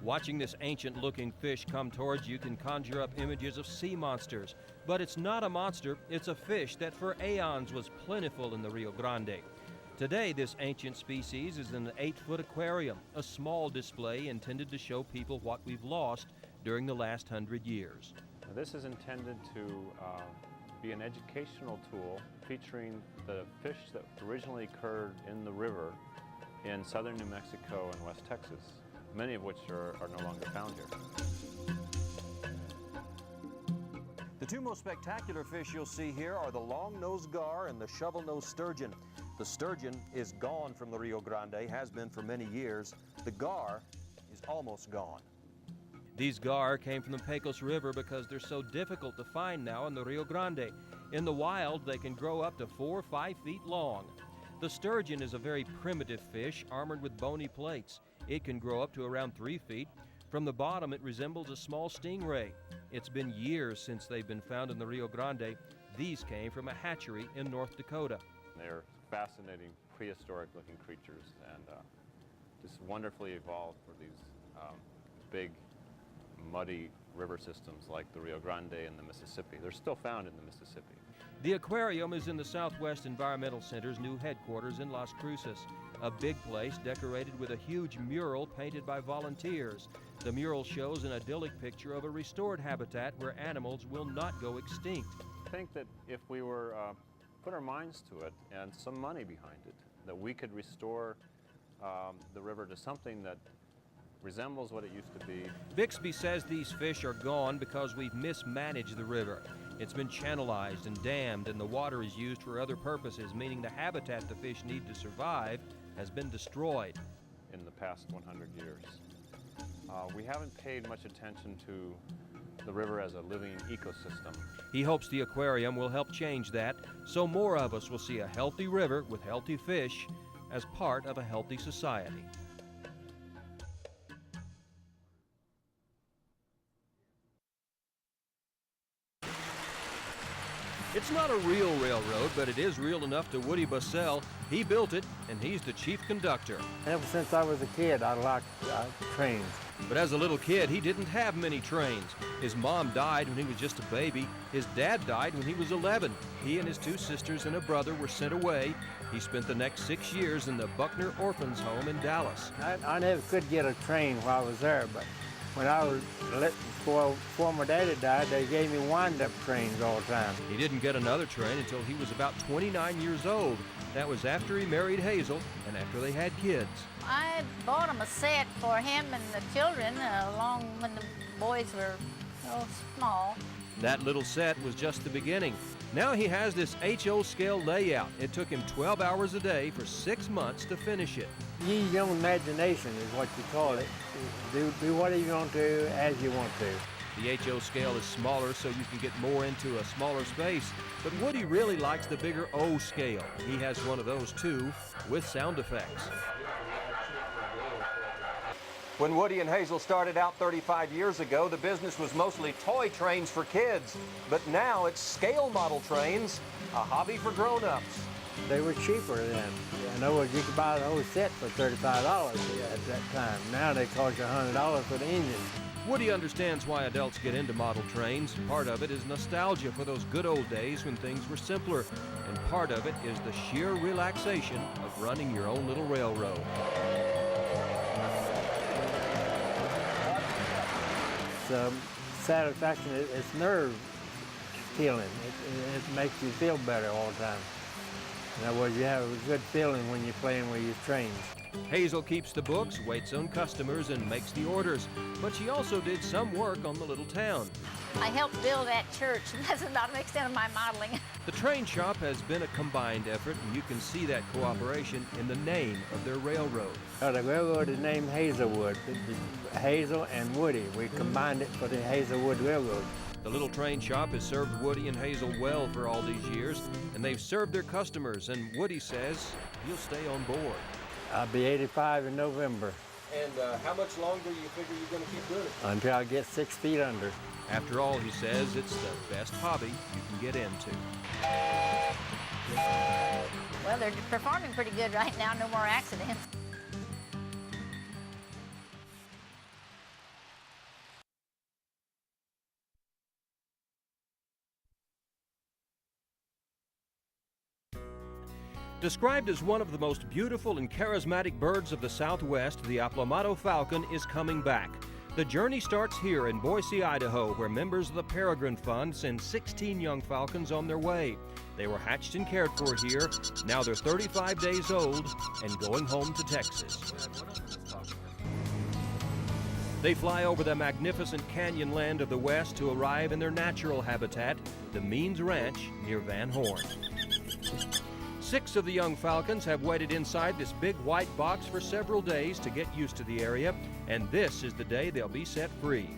Watching this ancient-looking fish come towards you can conjure up images of sea monsters. But it's not a monster, it's a fish that for aeons was plentiful in the Rio Grande. Today, this ancient species is in an 8-foot aquarium, a small display intended to show people what we've lost during the last 100 years. This is intended to be an educational tool featuring the fish that originally occurred in the river in southern New Mexico and West Texas, many of which are no longer found here. The two most spectacular fish you'll see here are the long-nosed gar and the shovel-nosed sturgeon. The sturgeon is gone from the Rio Grande, has been for many years. The gar is almost gone. These gar came from the Pecos River because they're so difficult to find now in the Rio Grande. In the wild, they can grow up to 4 or 5 feet long. The sturgeon is a very primitive fish armored with bony plates. It can grow up to around 3 feet. From the bottom, it resembles a small stingray. It's been years since they've been found in the Rio Grande. These came from a hatchery in North Dakota. They're fascinating, prehistoric-looking creatures and just wonderfully evolved for these big, muddy river systems like the Rio Grande and the Mississippi. They're still found in the Mississippi. The aquarium is in the Southwest Environmental Center's new headquarters in Las Cruces, a big place decorated with a huge mural painted by volunteers. The mural shows an idyllic picture of a restored habitat where animals will not go extinct. I think that if we were put our minds to it and some money behind it, that we could restore the river to something that resembles what it used to be. Bixby says these fish are gone because we've mismanaged the river. It's been channelized and dammed, and the water is used for other purposes, meaning the habitat the fish need to survive has been destroyed. In the past 100 years. We haven't paid much attention to the river as a living ecosystem. He hopes the aquarium will help change that, so more of us will see a healthy river with healthy fish as part of a healthy society. It's not a real railroad, but it is real enough to Woody Bussell. He built it, and he's the chief conductor. Ever since I was a kid, I liked trains. But as a little kid, he didn't have many trains. His mom died when he was just a baby. His dad died when he was 11. He and his 2 sisters and a brother were sent away. He spent the next 6 years in the Buckner Orphans Home in Dallas. I never could get a train while I was there, but when I was before my daddy died, they gave me wind-up trains all the time. He didn't get another train until he was about 29 years old. That was after he married Hazel and after they had kids. I bought him a set for him and the children along when the boys were small. That little set was just the beginning. Now he has this HO scale layout. It took him 12 hours a day for 6 months to finish it. Use your imagination is what you call it. Do what you want to as you want to. The HO scale is smaller so you can get more into a smaller space, but Woody really likes the bigger O scale. He has one of those too, with sound effects. When Woody and Hazel started out 35 years ago, the business was mostly toy trains for kids, but now it's scale model trains, a hobby for grown-ups. They were cheaper then. In other words, you could buy the whole set for $35 at that time. Now they cost you $100 for the engine. Woody understands why adults get into model trains. Part of it is nostalgia for those good old days when things were simpler, and part of it is the sheer relaxation of running your own little railroad. Satisfaction, it's nerve feeling. It makes you feel better all the time. In other words, you have a good feeling when you're playing with your trains. Hazel keeps the books, waits on customers, and makes the orders. But she also did some work on the little town. I helped build that church, and that's about the extent of my modeling. The train shop has been a combined effort, and you can see that cooperation in the name of their railroad. The railroad is named Hazelwood. Hazel and Woody. We combined it for the Hazelwood Railroad. The little train shop has served Woody and Hazel well for all these years, and they've served their customers, and Woody says he'll stay on board. I'll be 85 in November. And how much longer do you figure you're going to keep doing it? Until I get 6 feet under. After all, he says, it's the best hobby you can get into. Well, they're performing pretty good right now, no more accidents. Described as one of the most beautiful and charismatic birds of the Southwest, the Aplomado falcon is coming back. The journey starts here in Boise, Idaho, where members of the Peregrine Fund send 16 young falcons on their way. They were hatched and cared for here. Now they're 35 days old and going home to Texas. They fly over the magnificent canyon land of the West to arrive in their natural habitat, the Means Ranch near Van Horn. 6 of the young falcons have waited inside this big white box for several days to get used to the area, and this is the day they'll be set free.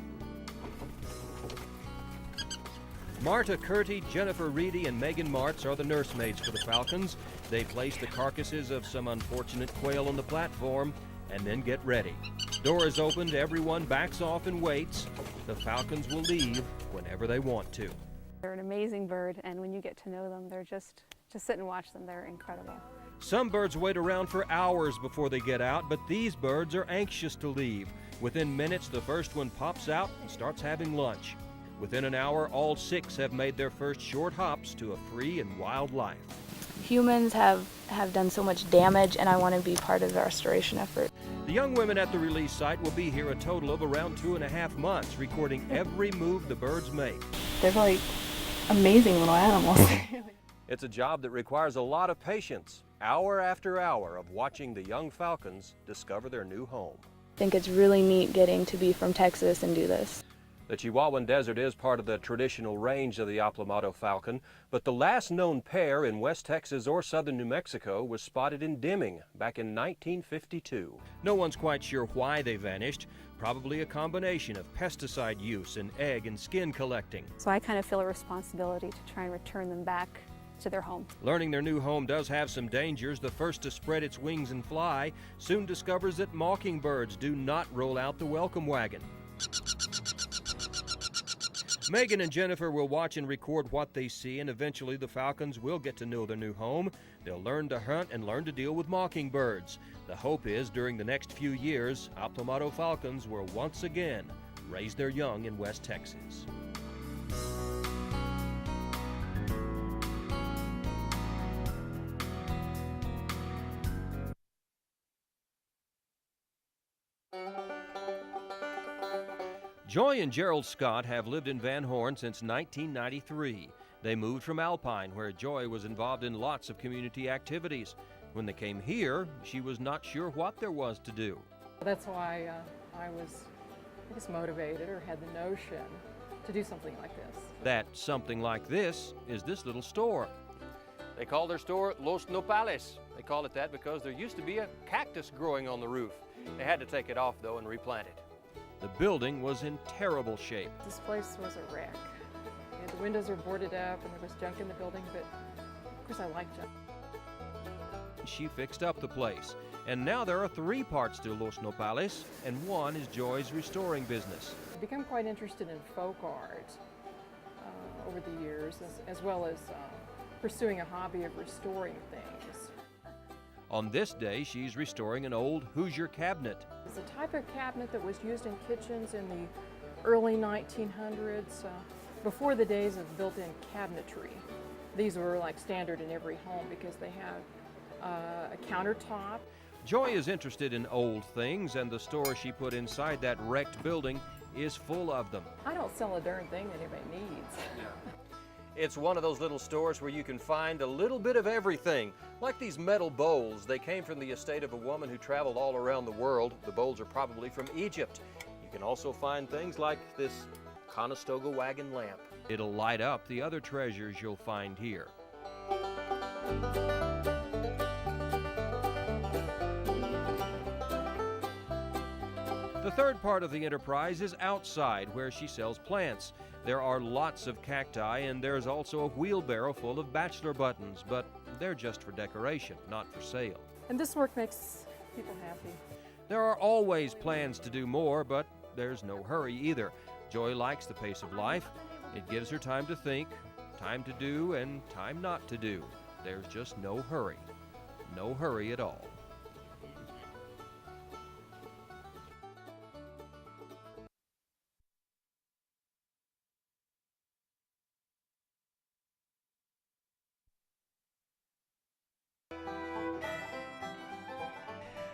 Marta Curti, Jennifer Reedy, and Megan Martz are the nursemaids for the falcons. They place the carcasses of some unfortunate quail on the platform and then get ready. Door is opened, everyone backs off and waits. The falcons will leave whenever they want to. They're an amazing bird, and when you get to know them, they're just sit and watch them. They're incredible. Some birds wait around for hours before they get out, but these birds are anxious to leave. Within minutes, the first one pops out and starts having lunch. Within an hour, all 6 have made their first short hops to a free and wild life. Humans have done so much damage, and I want to be part of the restoration effort. The young women at the release site will be here a total of around 2.5 months, recording every move the birds make. They're really amazing little animals. It's a job that requires a lot of patience, hour after hour of watching the young falcons discover their new home. I think it's really neat getting to be from Texas and do this. The Chihuahuan Desert is part of the traditional range of the Aplomado falcon, but the last known pair in West Texas or southern New Mexico was spotted in Deming back in 1952. No one's quite sure why they vanished, probably a combination of pesticide use and egg and skin collecting. So I kind of feel a responsibility to try and return them back to their home. Learning their new home does have some dangers. The first to spread its wings and fly soon discovers that mockingbirds do not roll out the welcome wagon. Megan and Jennifer will watch and record what they see, and eventually the falcons will get to know their new home. They'll learn to hunt and learn to deal with mockingbirds. The hope is during the next few years, Aplomado falcons will once again raise their young in West Texas. Joy and Gerald Scott have lived in Van Horn since 1993. They moved from Alpine, where Joy was involved in lots of community activities. When they came here, she was not sure what there was to do. That's why I was motivated, or had the notion to do something like this. That something like this is this little store. They call their store Los Nopales. They call it that because there used to be a cactus growing on the roof. They had to take it off, though, and replant it. The building was in terrible shape. This place was a wreck. And the windows were boarded up, and there was junk in the building, but of course I liked junk. She fixed up the place, and now there are 3 parts to Los Nopales, and one is Joy's restoring business. I've become quite interested in folk art over the years, as well as pursuing a hobby of restoring things. On this day, she's restoring an old Hoosier cabinet. It's a type of cabinet that was used in kitchens in the early 1900s, before the days of built-in cabinetry. These were like standard in every home because they have a countertop. Joy is interested in old things, and the store she put inside that wrecked building is full of them. I don't sell a darn thing that anybody needs. It's one of those little stores where you can find a little bit of everything, like these metal bowls. They came from the estate of a woman who traveled all around the world. The bowls are probably from Egypt. You can also find things like this Conestoga wagon lamp. It'll light up the other treasures you'll find here. The third part of the enterprise is outside, where she sells plants. There are lots of cacti, and there's also a wheelbarrow full of bachelor buttons, but they're just for decoration, not for sale. And this work makes people happy. There are always plans to do more, but there's no hurry either. Joy likes the pace of life. It gives her time to think, time to do, and time not to do. There's just no hurry. No hurry at all.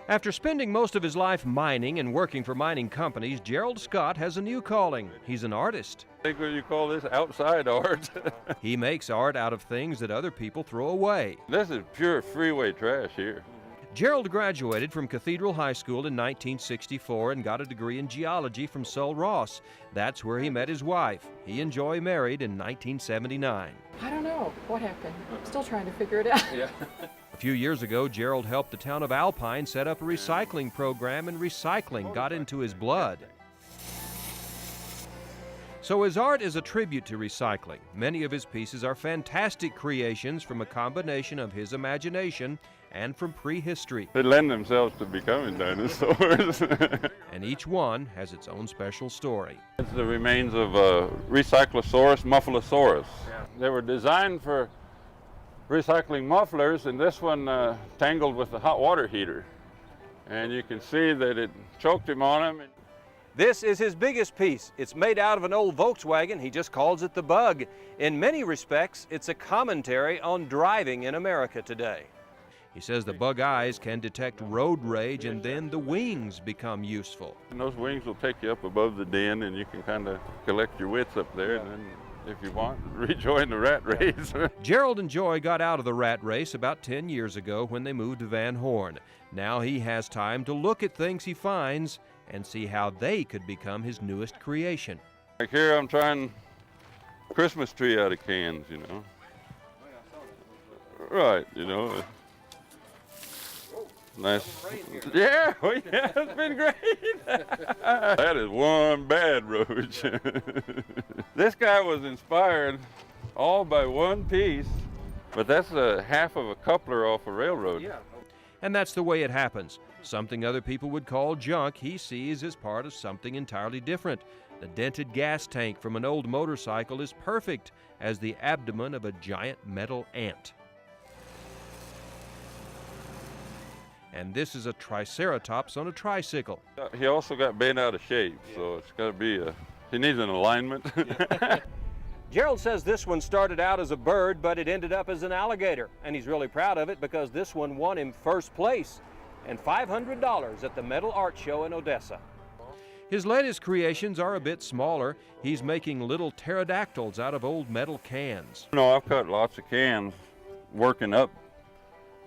After spending most of his life mining and working for mining companies, Gerald Scott has a new calling. He's an artist. I think what you call this outside art. He makes art out of things that other people throw away. This is pure freeway trash here. Gerald graduated from Cathedral High School in 1964 and got a degree in geology from Sul Ross. That's where he met his wife. He and Joy married in 1979. I don't know what happened. I'm still trying to figure it out. Yeah. A few years ago, Gerald helped the town of Alpine set up a recycling program, and recycling got into his blood. So his art is a tribute to recycling. Many of his pieces are fantastic creations from a combination of his imagination and from prehistory. They lend themselves to becoming dinosaurs. And each one has its own special story. It's the remains of a Recyclosaurus muffalosaurus. They were designed for recycling mufflers, and this one tangled with the hot water heater. And you can see that it choked him on him. This is his biggest piece. It's made out of an old Volkswagen. He just calls it the Bug. In many respects, it's a commentary on driving in America today. He says the bug eyes can detect road rage, and then the wings become useful. And those wings will take you up above the den, and you can kind of collect your wits up there, and then, if you want, rejoin the rat race. Gerald and Joy got out of the rat race about 10 years ago when they moved to Van Horn. Now he has time to look at things he finds and see how they could become his newest creation. Like here I'm trying Christmas tree out of cans, you know. Right, you know. Nice. Yeah, well, yeah, it's been great. That is one bad roach. This guy was inspired all by one piece, but that's a half of a coupler off a railroad. Yeah. And that's the way it happens. Something other people would call junk, he sees as part of something entirely different. The dented gas tank from an old motorcycle is perfect as the abdomen of a giant metal ant. And this is a triceratops on a tricycle. He also got bent out of shape, so it's got to be he needs an alignment. Gerald says this one started out as a bird, but it ended up as an alligator. And he's really proud of it because this one won him first place and $500 at the Metal Art Show in Odessa. His latest creations are a bit smaller. He's making little pterodactyls out of old metal cans. No, I've cut lots of cans working up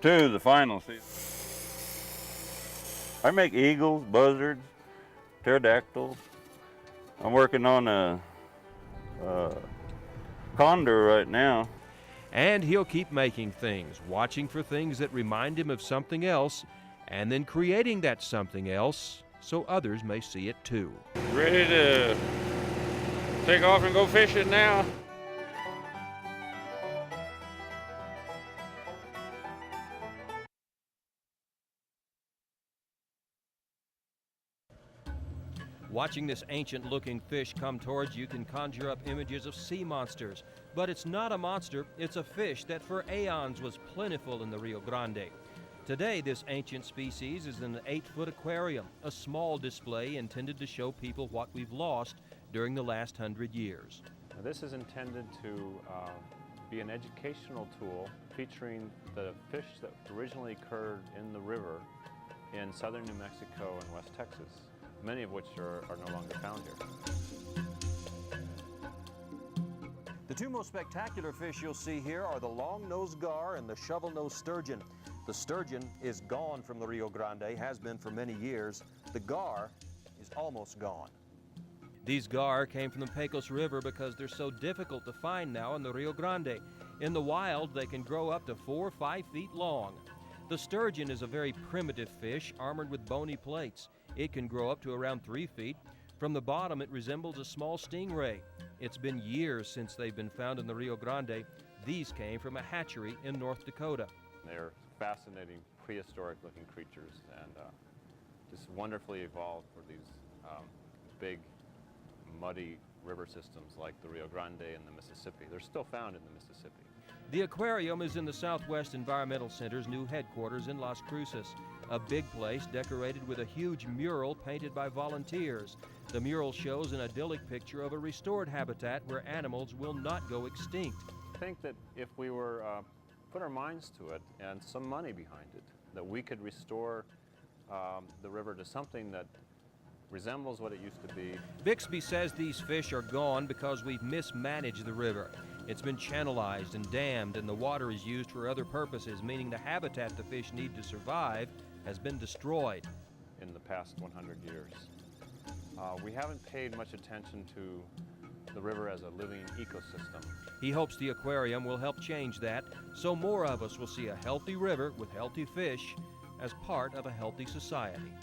to the final season. I make eagles, buzzards, pterodactyls. I'm working on a condor right now. And he'll keep making things, watching for things that remind him of something else, and then creating that something else so others may see it too. Ready to take off and go fishing now? Watching this ancient-looking fish come towards you can conjure up images of sea monsters. But it's not a monster, it's a fish that for aeons was plentiful in the Rio Grande. Today, this ancient species is in an 8-foot aquarium, a small display intended to show people what we've lost during the last 100 years. Now, this is intended to be an educational tool featuring the fish that originally occurred in the river in southern New Mexico and West Texas, many of which are no longer found here. The two most spectacular fish you'll see here are the long-nosed gar and the shovel-nosed sturgeon. The sturgeon is gone from the Rio Grande, has been for many years. The gar is almost gone. These gar came from the Pecos River because they're so difficult to find now in the Rio Grande. In the wild, they can grow up to 4 or 5 feet long. The sturgeon is a very primitive fish armored with bony plates. It can grow up to around 3 feet. From the bottom, it resembles a small stingray. It's been years since they've been found in the Rio Grande. These came from a hatchery in North Dakota. They're fascinating, prehistoric-looking creatures, and just wonderfully evolved for these big, muddy river systems like the Rio Grande and the Mississippi. They're still found in the Mississippi. The aquarium is in the Southwest Environmental Center's new headquarters in Las Cruces, a big place decorated with a huge mural painted by volunteers. The mural shows an idyllic picture of a restored habitat where animals will not go extinct. I think that if we were put our minds to it and some money behind it, that we could restore the river to something that resembles what it used to be. Bixby says these fish are gone because we've mismanaged the river. It's been channelized and dammed, and the water is used for other purposes, meaning the habitat the fish need to survive has been destroyed. In the past 100 years. We haven't paid much attention to the river as a living ecosystem. He hopes the aquarium will help change that, so more of us will see a healthy river with healthy fish as part of a healthy society.